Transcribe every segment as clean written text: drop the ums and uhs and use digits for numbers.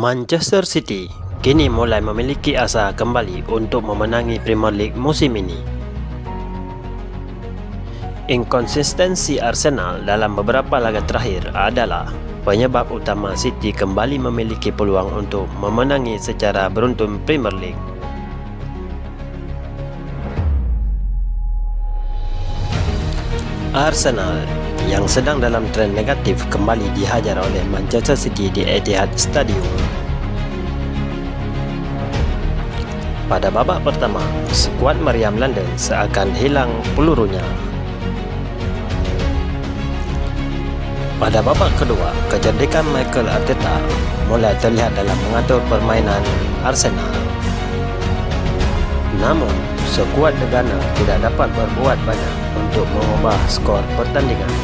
Manchester City kini mulai memiliki asa kembali untuk memenangi Premier League musim ini. Inkonsistensi Arsenal dalam beberapa laga terakhir adalah penyebab utama City kembali memiliki peluang untuk memenangi secara beruntun Premier League. Arsenal yang sedang dalam tren negatif kembali dihajar oleh Manchester City di Etihad Stadium. Pada babak pertama, skuad Meriam London seakan hilang pelurunya. Pada babak kedua, kecerdikan Mikel Arteta mulai terlihat dalam mengatur permainan Arsenal. Namun, skuad Degana tidak dapat berbuat banyak untuk mengubah skor pertandingan.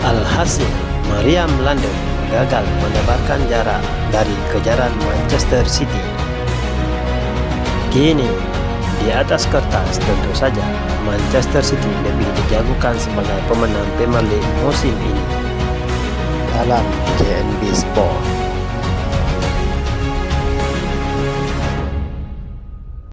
Alhasil, Meriam London gagal menebarkan jarak dari kejaran Manchester City. Kini, di atas kertas tentu saja Manchester City lebih dijagokan sebagai pemenang Premier League musim ini. Dalam JNB Sport.